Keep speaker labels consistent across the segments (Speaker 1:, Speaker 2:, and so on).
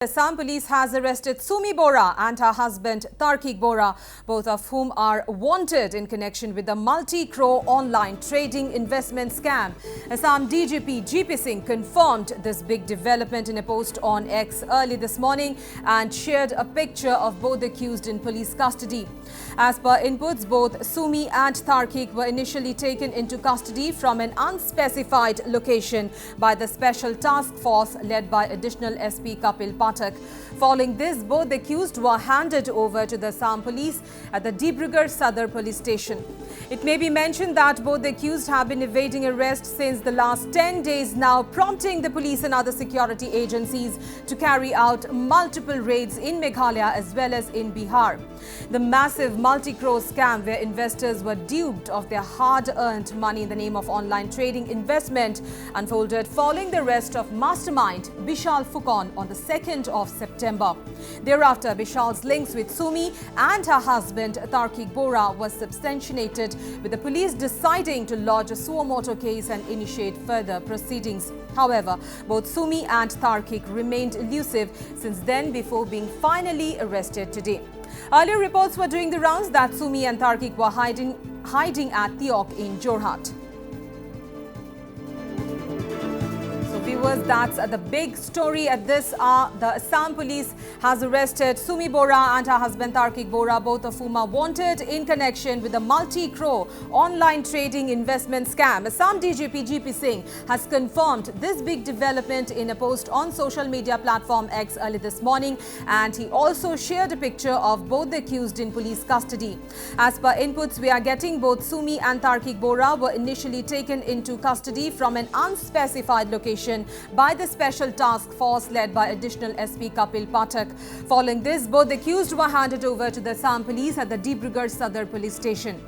Speaker 1: Assam police has arrested Sumi Bora and her husband Tarkik Bora, both of whom are wanted in connection with the multi-crore online trading investment scam. Assam DGP GP Singh confirmed this big development in a post on X early this morning and shared a picture of both accused in police custody. As per inputs, both Sumi and Tarkik were initially taken into custody from an unspecified location by the Special Task Force led by Additional SP Kapil Pathak. Following this, both accused were handed over to the Assam police at the Dibrugarh Sadar police station. It may be mentioned that both the accused have been evading arrest since the last 10 days now, prompting the police and other security agencies to carry out multiple raids in Meghalaya as well as in Bihar. The massive multi-crore scam where investors were duped of their hard-earned money in the name of online trading investment unfolded following the arrest of mastermind Bishal Phukon on the 2nd of September. Thereafter, Bishal's links with Sumi and her husband Tarkik Bora was substantiated, with the police deciding to lodge a suo motu case and initiate further proceedings. However, both Sumi and Tarkik remained elusive since then before being finally arrested today. Earlier reports were doing the rounds that Sumi and Tarkik were hiding at Tiok in Jorhat. Viewers, that's the big story at this hour. The Assam police has arrested Sumi Bora and her husband Tarkik Bora, both of whom are wanted in connection with the multi-crore online trading investment scam. Assam DGP GP Singh has confirmed this big development in a post on social media platform X early this morning, and he also shared a picture of both the accused in police custody. As per inputs we are getting, both Sumi and Tarkik Bora were initially taken into custody from an unspecified location by the Special Task Force led by Additional SP Kapil Pathak. Following this, both accused were handed over to the Assam police at the Dibrugarh Sadar police station.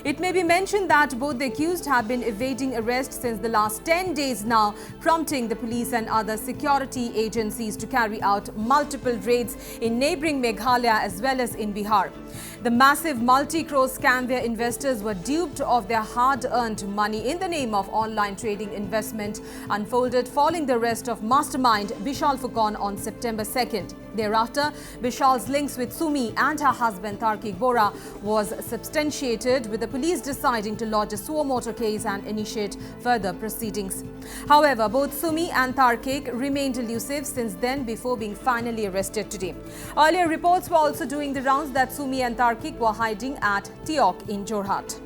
Speaker 1: It may be mentioned that both the accused have been evading arrest since the last 10 days now, prompting the police and other security agencies to carry out multiple raids in neighbouring Meghalaya as well as in Bihar. The massive multi-crore scam where investors were duped of their hard-earned money in the name of online trading investment unfolded following the arrest of mastermind Bishal Phukon on September 2nd. Thereafter, Bishal's links with Sumi and her husband Tarkik Bora was substantiated, with the police deciding to lodge a suo motu case and initiate further proceedings. However, both Sumi and Tarkik remained elusive since then before being finally arrested today. Earlier reports were also doing the rounds that Sumi and Tarkik were hiding at Tiok in Jorhat.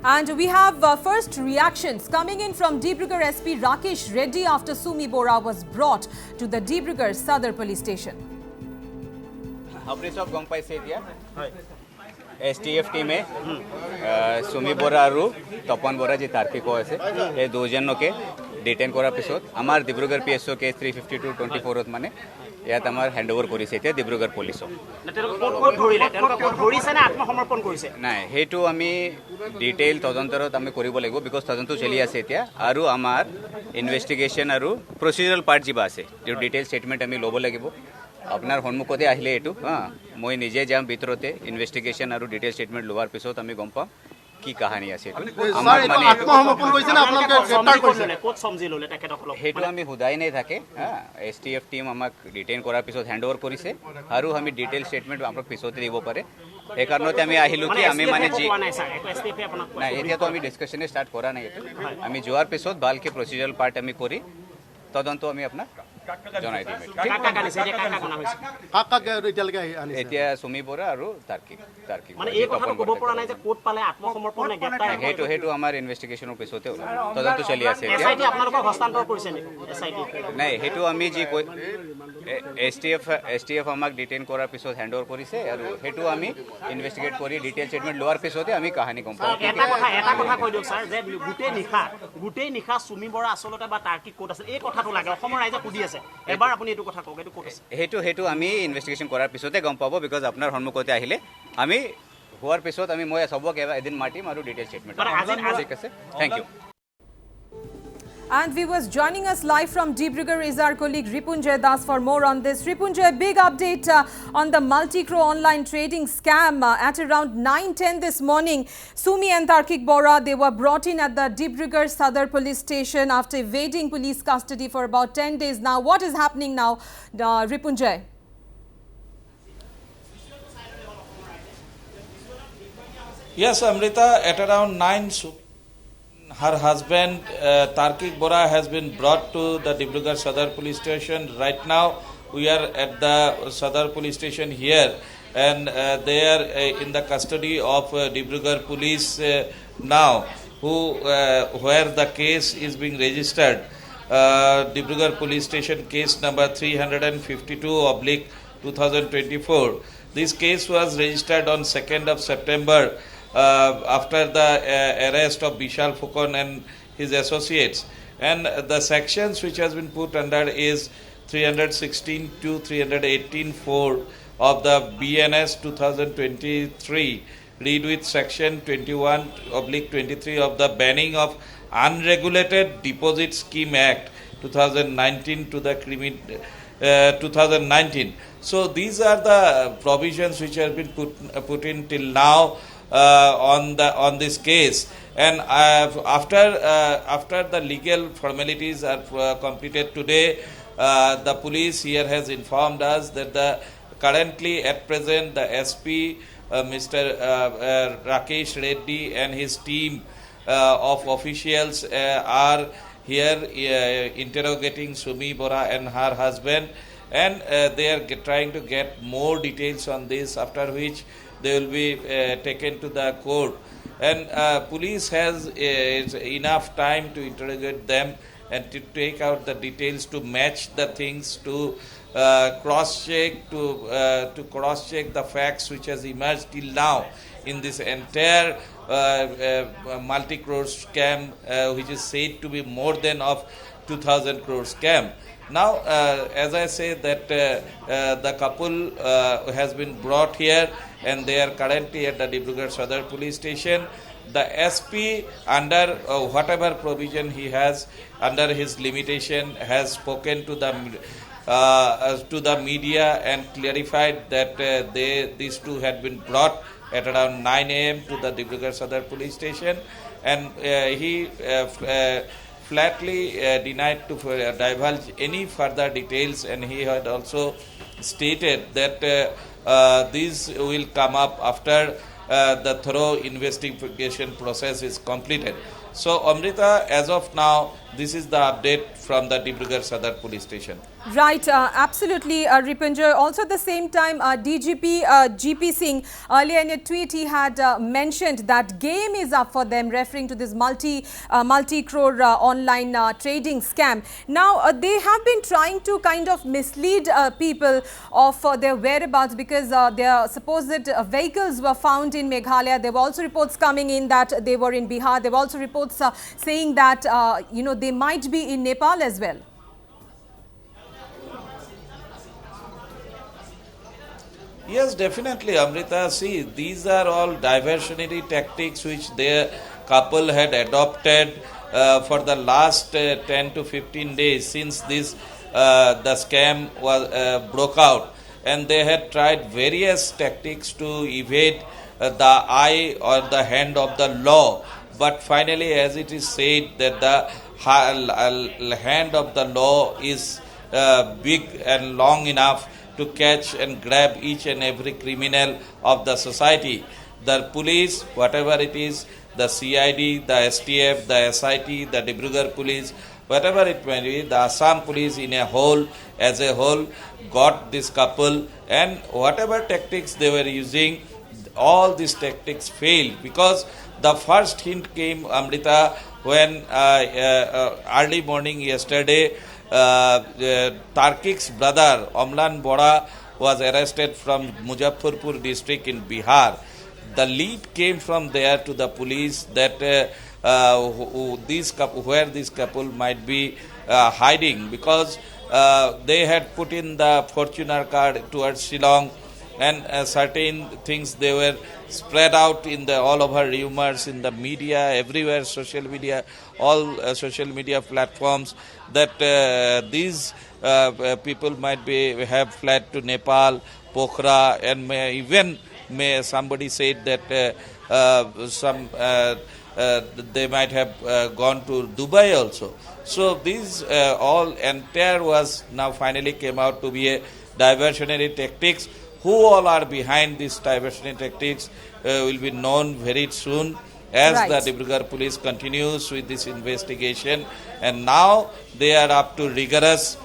Speaker 1: And we have first reactions coming in from Dibrugarh SP Rakesh Reddy after Sumi Bora was brought to the Dibrugarh Sadar police station.
Speaker 2: अपने सब गम पाइसे दिया STF टीमे सुमी बोरा आरु तपन बोरा जी तार्किक होइसे ए दुजन के detain करार पिছত आमार डिब्रुगढ़ PSO केस 352/24 माने ইয়াত আমাৰ হ্যান্ডওভার কৰিছে এতিয়া ডিব্ৰুগড় পুলিচক নাই হেতু আমি ডিটেইল তদন্তৰত আমি কৰিব লাগিব বিকজ তদন্ত চলি আছে এতিয়া আৰু আমাৰ ইনভেষ্টিগেশ্যন আৰু প্ৰসিজাৰাল পাৰ্ট যিবা আছে যে ডিটেইল ষ্টেটমেন্ট আমি ল'ব লাগিব আপোনাৰ সন্মুখতে আহিলে এটো মই নিজে যাম ভিতৰতে ইনভেষ্টিগেশ্যন আৰু ডিটেইল ষ্টেটমেন্ট লোৱাৰ পিছত আমি গম পাম কি কাহিনী আছে আমাৰ মানে আত্মসমৰ্পণ কৰিছে না আপোনালোকে গ্ৰেপ্তাৰ কৰিছে কোত সমজি ললে তেখেতসকলক হেতু আমি হুদাই নাই থাকে STF টিম আমাক ডিটেইন কৰাৰ পিছত হ্যান্ডওভাৰ কৰিছে আৰু আমি ডিটেইল ষ্টেটমেন্ট আপোনাক পিছতে দিব পাৰে এই কাৰণতে আমি আহিলো কি আমি মানে জি নাই এতিয়াতো আমি ডিসকাশনে স্টার্ট কৰা নাই আমি যোৱাৰ পিছত ভালকে প্ৰসিজাৰাল পাৰ্ট আমি কৰি তদন্ত আমি আপোনাক জনাই দিম এতিয়া সুমি বৰা আৰু তাৰ্কিক মানে এই কথা ক'ব পৰা নাই যে কোত পালে আত্মসমৰ্পণ নে গ্ৰেপ্তাৰ হেতু আমাৰ ইনভেষ্টিগেশ্যনৰ পিছতে তদন্ত চলি আছে এসআইটি আপোনালোকক হস্তান্তৰ কৰিছে নে এসআইটি নাই হেতু আমি যি STF আমাক ডিটেইন কৰাৰ পিছত হ্যান্ডওভাৰ কৰিছে আৰু হেতু আমি ইনভেষ্টিগেট কৰি ডিটেইল ষ্টেটমেন্ট লোৱাৰ পিছতে আমি কাহিনী গম পাম এটা কথা কৈ দিয়ক স্যাৰ যে গোটেই নিখা সুমি বৰা আসলতে বা তাৰ্কিক কোত আছে এই কথাটো লাগে অসমৰ ৰাইজে কুদি আছে এবাৰ আপুনি এটো কথা কওক এটো কোত আছে হেতু আমি ইনভেষ্টিগেশ্যন কৰাৰ পিছতে গম পাব বিকজ আপোনাৰ সন্মুখতে আহিলে আমি হোৱাৰ পিছত আমি মই সবক এদিন মাতিম আৰু ডিটেইল ষ্টেটমেন্ট ঠিক আছে thank you
Speaker 1: And viewers, joining us live from Dibrugarh is our colleague Ripunjay Das for more on this. Ripunjay, big update on the Multicrow online trading scam at around 9:10 this morning. Sumi and Tarkik Bora, they were brought in at the Dibrugarh Sadar police station after evading police custody for about 10 days now. What is happening now, Ripunjay?
Speaker 3: Yes, Amrita, at around 9, her husband Tarkik Bora has been brought to the Dibrugarh Sadar police station. Right now, we are at the Sadar police station here, and they are in the custody of Dibrugarh police now, where the case is being registered. Dibrugarh police station case number 352/2024. This case was registered on 2nd of September after the arrest of Bishal Fukonn and his associates. And the sections which has been put under is 316 to 318(4) of the BNS 2023, read with section 21/23 of the Banning of Unregulated Deposit Scheme Act 2019 to the 2019. So these are the provisions which have been put in till now on this case, and after the legal formalities are completed today, the police here has informed us that currently at present the SP Mr. Rakesh Reddy and his team of officials are here interrogating Sumi Bora and her husband, and they are trying to get more details on this, after which they will be taken to the court. And police has enough time to interrogate them and to take out the details, to match the things, to cross-check the facts which has emerged till now in this entire multi-crore scam, which is said to be more than of 2,000 crore scam. Now, as I say that the couple has been brought here, and they are currently at the Dibrugarh Sadar police station. The SP, under whatever provision he has under his limitation, has spoken to the media and clarified that these two had been brought at around 9 a.m. to the Dibrugarh Sadar police station, and he flatly denied to divulge any further details, and he had also stated that these will come up after the thorough investigation process is completed. So, Amrita, as of now, this is the update from the Dibrugarh Sadar police station.
Speaker 1: Right, absolutely, Ripunjay. Also at the same time, DGP GP Singh, earlier in a tweet, he had mentioned that game is up for them, referring to this multi-crore online trading scam. Now, they have been trying to kind of mislead people of their whereabouts, because their supposed vehicles were found in Meghalaya. There were also reports coming in that they were in Bihar. There were also reports saying that, they might be in Nepal as well.
Speaker 3: Yes, definitely, Amrita. See, these are all diversionary tactics which their couple had adopted for the last 10 to 15 days since the scam was broke out, and they had tried various tactics to evade the eye or the hand of the law. But finally, as it is said that the hand of the law is big and long enough to catch and grab each and every criminal of the society. The police, whatever it is, the CID, the STF, the SIT, the Dibrugarh police, whatever it may be, the Assam police as a whole, got this couple, and whatever tactics they were using, all these tactics failed, because the first hint came, Amrita, when early morning yesterday, Tarkik's brother, Omlan Bora, was arrested from Muzaffarpur district in Bihar. The lead came from there to the police that where this couple might be hiding, because they had put in the Fortuner car towards Shillong and certain things they were spread out in the all over rumors in the media, everywhere, social media, all social media platforms, that these people might have fled to Nepal, Pokhara, and may somebody said that they might have gone to Dubai also. So these all entire was now finally came out to be a diversionary tactics. Who all are behind these diversionary tactics will be known very soon as
Speaker 1: Right.
Speaker 3: the Dibrugarh police continues with this investigation, and now they are up to rigorous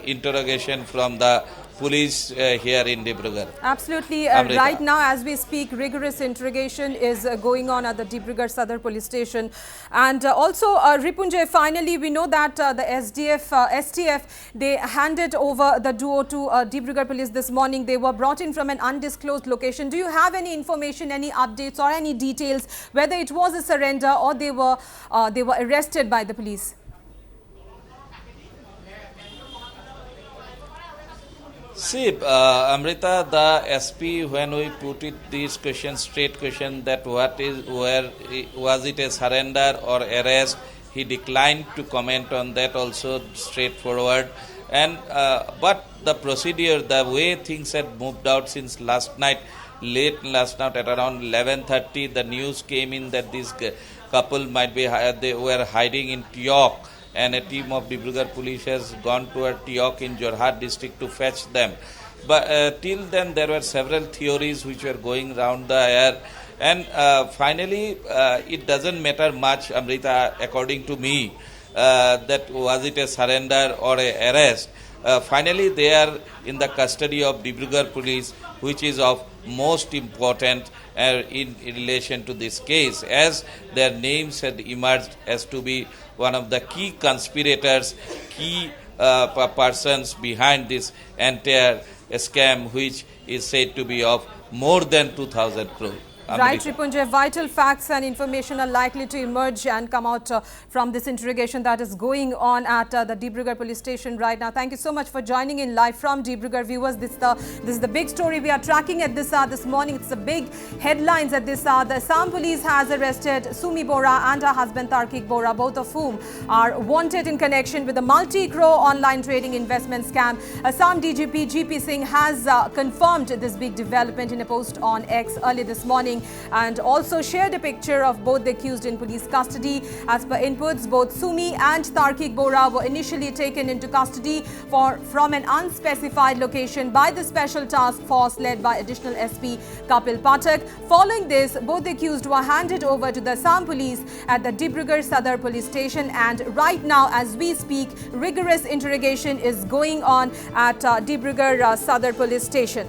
Speaker 3: interrogation from the police here in Dibrugarh.
Speaker 1: Absolutely.
Speaker 3: Amrita.
Speaker 1: Right now, as we speak, rigorous interrogation is going on at the Dibrugarh Sadar Police Station. And also, Ripunjay, finally, we know that the STF, they handed over the duo to Dibrugarh Police this morning. They were brought in from an undisclosed location. Do you have any information, any updates or any details, whether it was a surrender or they were arrested by the police?
Speaker 3: See, Amrita, the SP, when we put it this question, straight question, that was it a surrender or arrest, he declined to comment on that also, straightforward. And but the procedure, the way things had moved out since last night, late last night at around 11:30, the news came in that this couple might be they were hiding in Tiok, and a team of Dibrugarh police has gone to a Tiok in Jorhat district to fetch them. But till then, there were several theories which were going round the air. And finally, it doesn't matter much, Amrita, according to me, that was it a surrender or a arrest. Finally, they are in the custody of Dibrugarh police, which is of most important in relation to this case, as their names had emerged as to be one of the key conspirators, key persons behind this entire scam, which is said to be of more than 2,000 crore.
Speaker 1: Right, Ripunjay, vital facts and information are likely to emerge and come out from this interrogation that is going on at the Dibrugarh police station right now. Thank you so much for joining in live from Dibrugarh. Viewers, this is the big story we are tracking at this hour this morning. It's the big headlines at this hour. The Assam police has arrested Sumi Bora and her husband Tarkik Bora, both of whom are wanted in connection with the multi-crore online trading investment scam. Assam DGP GP Singh has confirmed this big development in a post on X early this morning, and also shared a picture of both the accused in police custody. As per inputs, both Sumi and Tarkik Bora were initially taken into custody from an unspecified location by the Special Task Force led by additional SP Kapil Pathak. Following this, both the accused were handed over to the Assam police at the Dibrugarh Sadar police station, and right now as we speak, rigorous interrogation is going on at Dibrugarh Sadar police station.